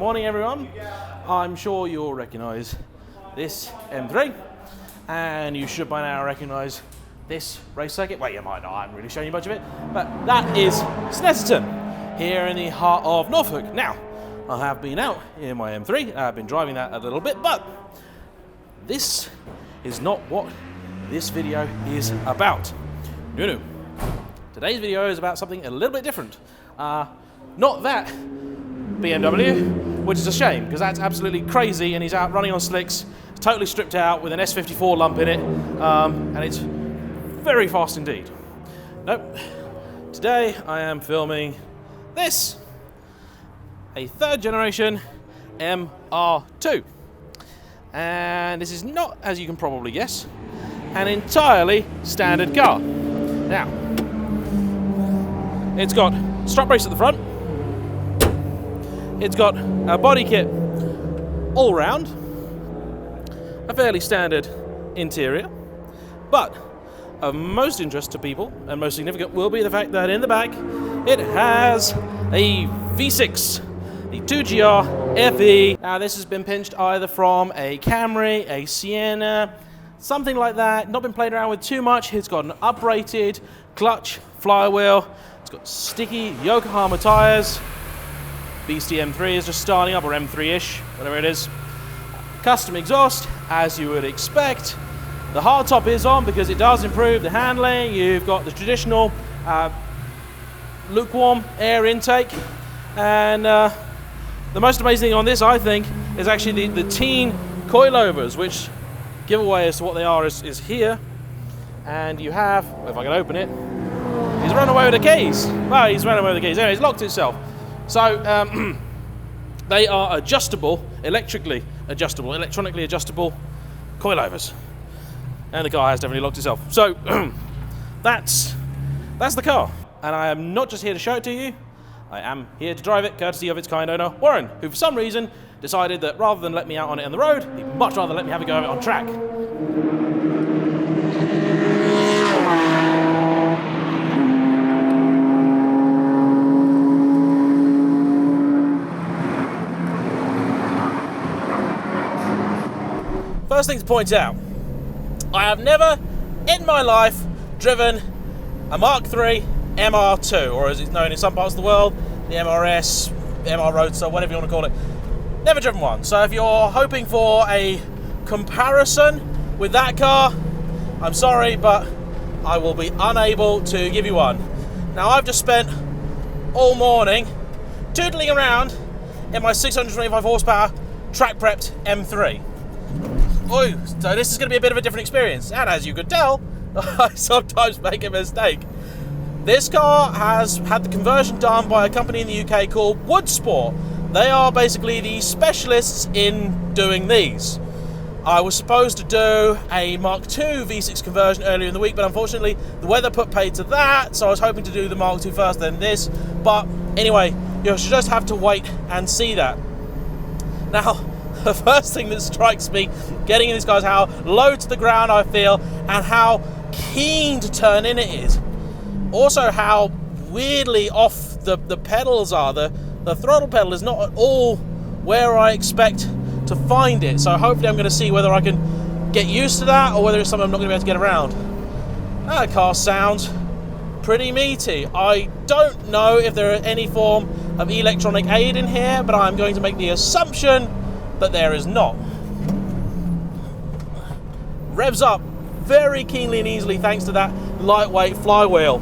morning everyone. I'm sure you'll recognise this M3 and you should by now recognise this race circuit. Well, you might not, I haven't really shown you much of it, but that is Snetterton here in the heart of Norfolk. Now, I have been out in my M3, I've been driving that a little bit, but this is not what this video is about. No. Today's video is about something a little bit different. Not that BMW, which is a shame, because that's absolutely crazy and he's out running on slicks, totally stripped out with an S54 lump in it, and it's very fast indeed. Nope. Today I am filming this, a third generation MR2. And this is not, as you can probably guess, an entirely standard car. Now, it's got strut brace at the front, it's got a body kit all round, a fairly standard interior, but of most interest to people and most significant will be the fact that in the back it has a V6, the 2GR FE. Now this has been pinched either from a Camry, a Sienna, something like that, not been played around with too much. It's got an uprated clutch, flywheel, it's got sticky Yokohama tyres, Beastie M3 is just starting up, or M3-ish, whatever it is. Custom exhaust, as you would expect. The hardtop is on because it does improve the handling. You've got the traditional lukewarm air intake. And the most amazing thing on this, I think, is actually the teen coilovers, which giveaway as to what they are is here. And you have, if I can open it, he's run away with the keys. Well, he's run away with the keys. Anyway, it's locked itself. So they are adjustable, electronically adjustable coilovers. And the car has definitely locked itself. So that's the car. And I am not just here to show it to you, I am here to drive it, courtesy of its kind owner, Warren, who for some reason decided that rather than let me out on it on the road, he'd much rather let me have a go of it on track. First thing to point out, I have never in my life driven a Mk3 MR2, or as it's known in some parts of the world, the MRS, MR Roadster, whatever you want to call it. Never driven one. So if you're hoping for a comparison with that car, I'm sorry, but I will be unable to give you one. Now I've just spent all morning tootling around in my 625 horsepower track prepped M3. Oh, so this is going to be a bit of a different experience, and as you could tell, I sometimes make a mistake. This car has had the conversion done by a company in the UK called Woodsport. They are basically the specialists in doing these. I was supposed to do a Mark II V6 conversion earlier in the week, but unfortunately the weather put paid to that, so I was hoping to do the Mark II first, then this. But anyway, you should just have to wait and see that. Now, the first thing that strikes me getting in this car is how low to the ground I feel and how keen to turn in it is. Also how weirdly off the pedals are. The throttle pedal is not at all where I expect to find it. So hopefully I'm going to see whether I can get used to that or whether it's something I'm not going to be able to get around. That car sounds pretty meaty. I don't know if there are any form of electronic aid in here, but I'm going to make the assumption that there is not. Revs up very keenly and easily thanks to that lightweight flywheel.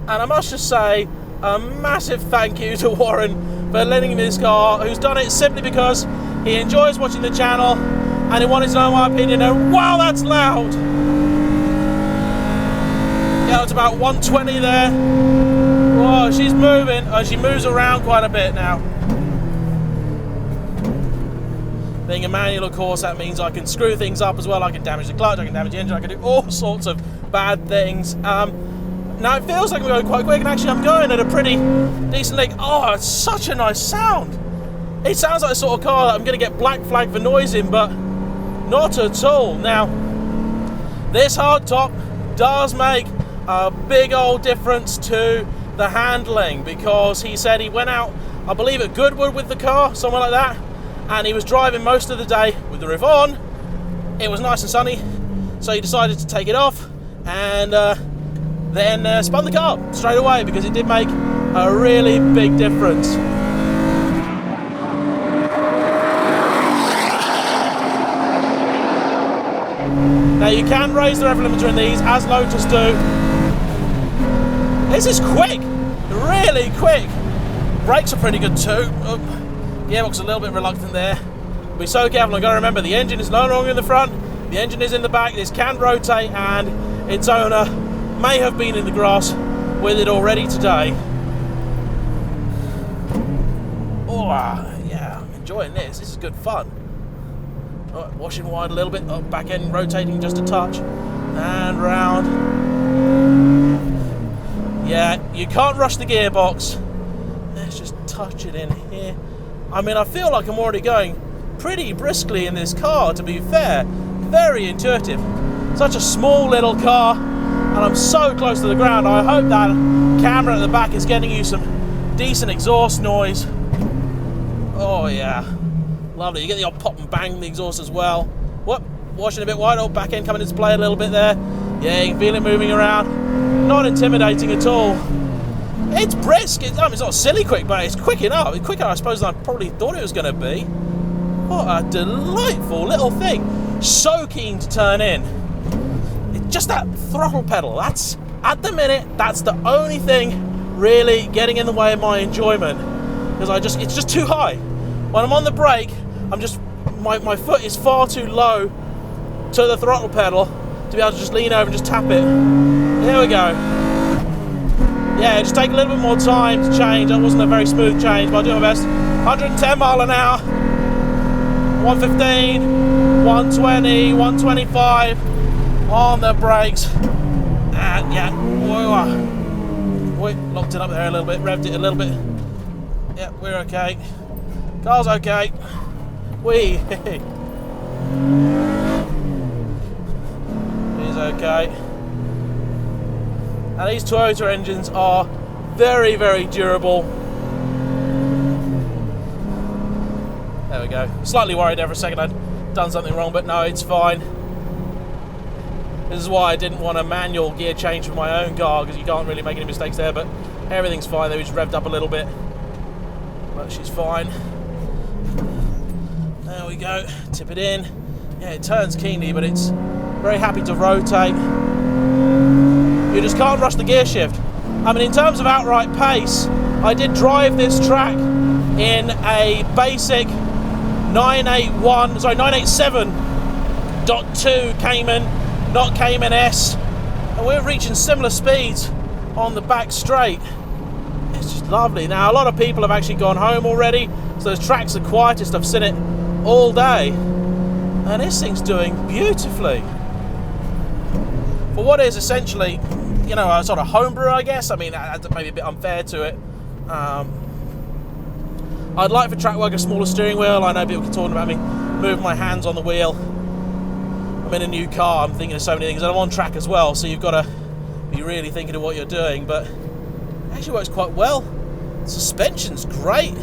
And I must just say a massive thank you to Warren for lending me this car, who's done it simply because he enjoys watching the channel and he wanted to know my opinion. And wow, that's loud! Yeah, it's about 120 there. Whoa, she's moving. She moves around quite a bit now. Being a manual, of course, that means I can screw things up as well. I can damage the clutch, I can damage the engine, I can do all sorts of bad things. Now it feels like I'm going quite quick, and actually I'm going at a pretty decent leg. Oh, it's such a nice sound. It sounds like the sort of car that I'm going to get black flag for noise in, but not at all. Now, this hardtop does make a big old difference to the handling, because he said he went out I believe at Goodwood with the car, somewhere like that, and he was driving most of the day with the roof on. It was nice and sunny, so he decided to take it off, and then spun the car straight away, because it did make a really big difference. Now you can raise the rev limiter in these, as Lotus do. This is quick, really quick. Brakes are pretty good too. Oh, gearbox is a little bit reluctant there. Be so careful. I've got to remember the engine is no longer in the front, the engine is in the back. This can rotate, and its owner may have been in the grass with it already today. Oh yeah, I'm enjoying this. This is good fun. Oh, washing wide a little bit. Oh, back end rotating just a touch, and round. Yeah, you can't rush the gearbox. Let's just touch it in here. I mean, I feel like I'm already going pretty briskly in this car, to be fair. Very intuitive. Such a small little car, and I'm so close to the ground. I hope that camera at the back is getting you some decent exhaust noise. Oh yeah, lovely. You get the odd pop and bang in the exhaust as well. Whoop, washing a bit wide. Oh, back end coming into play a little bit there. Yeah, you can feel it moving around. Not intimidating at all. It's brisk. It's not silly quick, but it's quick enough. It's quicker, I suppose, than I probably thought it was going to be. What a delightful little thing. So keen to turn in. It's just that throttle pedal. That's, at the minute, that's the only thing really getting in the way of my enjoyment. Because it's just too high. When I'm on the brake, my foot is far too low to the throttle pedal to be able to just lean over and just tap it. There we go. Yeah, just take a little bit more time to change. That wasn't a very smooth change, but I'll do my best. 110 mile an hour, 115, 120, 125 on the brakes. And yeah, we locked it up there a little bit, revved it a little bit. Yeah, we're okay. Car's okay. He's okay. And these Toyota engines are very, very durable. There we go. Slightly worried there for a second I'd done something wrong, but no, it's fine. This is why I didn't want a manual gear change for my own car, because you can't really make any mistakes there, but everything's fine. They just revved up a little bit, but she's fine. There we go. Tip it in. Yeah, it turns keenly, but it's very happy to rotate. You just can't rush the gear shift. I mean, in terms of outright pace, I did drive this track in a basic 987.2 Cayman, not Cayman S, and we're reaching similar speeds on the back straight. It's just lovely. Now, a lot of people have actually gone home already, so the track's the quietest I've seen it all day, and this thing's doing beautifully. For what is essentially, you know, a sort of homebrew, I guess. I mean, that's maybe a bit unfair to it. I'd like for track work a smaller steering wheel. I know people keep talking about me moving my hands on the wheel. I'm in a new car, I'm thinking of so many things, and I'm on track as well, so you've got to be really thinking of what you're doing, but it actually works quite well. Suspension's great.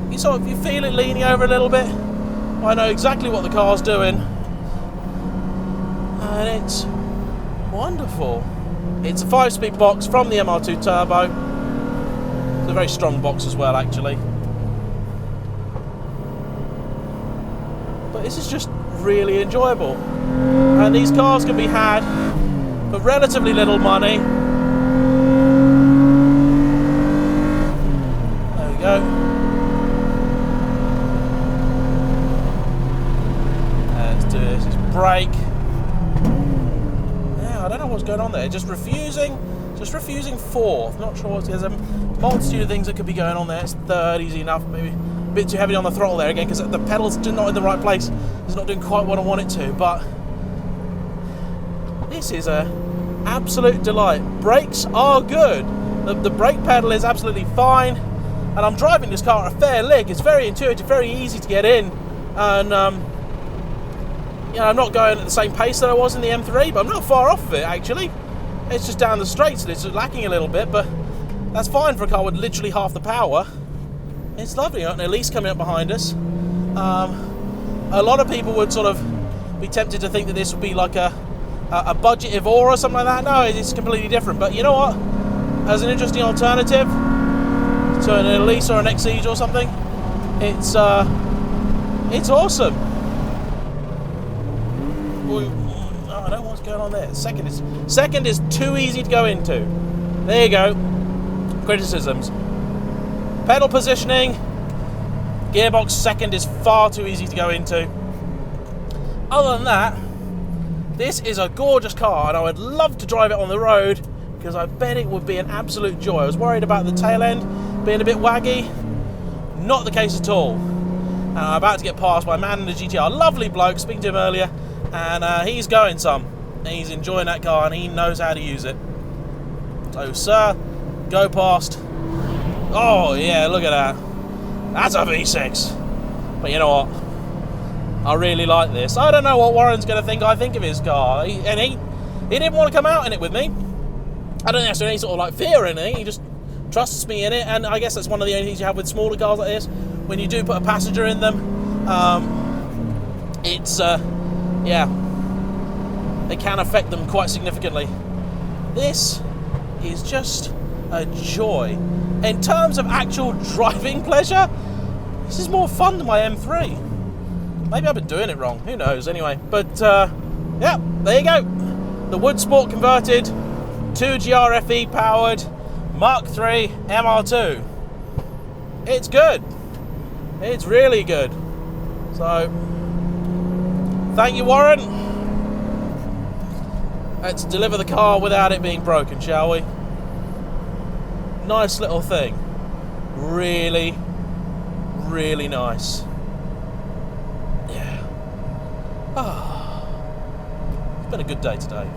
You feel it leaning over a little bit. I know exactly what the car's doing, and it's wonderful. It's a 5-speed box from the MR2 Turbo. It's a very strong box as well, actually. But this is just really enjoyable. And these cars can be had for relatively little money. There we go. Let's do this. It's brake. I don't know what's going on there. Just refusing fourth. Not sure. There's a multitude of things that could be going on there. It's third, easy enough. Maybe a bit too heavy on the throttle there again, because the pedal's not in the right place. It's not doing quite what I want it to. But this is a absolute delight. Brakes are good. The brake pedal is absolutely fine, and I'm driving this car at a fair lick. It's very intuitive, very easy to get in, and you know, I'm not going at the same pace that I was in the M3, but I'm not far off of it, actually. It's just down the straight, so it's lacking a little bit, but that's fine for a car with literally half the power. It's lovely. An Elise coming up behind us. A lot of people would sort of be tempted to think that this would be like a budget Evora or something like that. No, it's completely different. But you know what? As an interesting alternative to an Elise or an Exige or something, it's awesome. Oh, I don't know what's going on there. Second is too easy to go into. There you go. Criticisms. Pedal positioning. Gearbox second is far too easy to go into. Other than that, this is a gorgeous car, and I would love to drive it on the road because I bet it would be an absolute joy. I was worried about the tail end being a bit waggy. Not the case at all. And I'm about to get passed by a man in a GTR. Lovely bloke, speaking to him earlier, and he's going some. He's enjoying that car and he knows how to use it. So, sir, go past. Oh, yeah, look at that. That's a V6. But you know what? I really like this. I don't know what Warren's going to think I think of his car. He didn't want to come out in it with me. I don't think there's any sort of like fear in it. He just trusts me in it. And I guess that's one of the only things you have with smaller cars like this. When you do put a passenger in them, yeah, it can affect them quite significantly. This is just a joy. In terms of actual driving pleasure, this is more fun than my M3. Maybe I've been doing it wrong, who knows, anyway. But, yeah, there you go. The Wood Sport converted, 2GRFE powered, Mk3 MR2. It's good. It's really good. So, thank you, Warren. Let's deliver the car without it being broken, shall we? Nice little thing. Really, really nice. Yeah. It's been a good day today.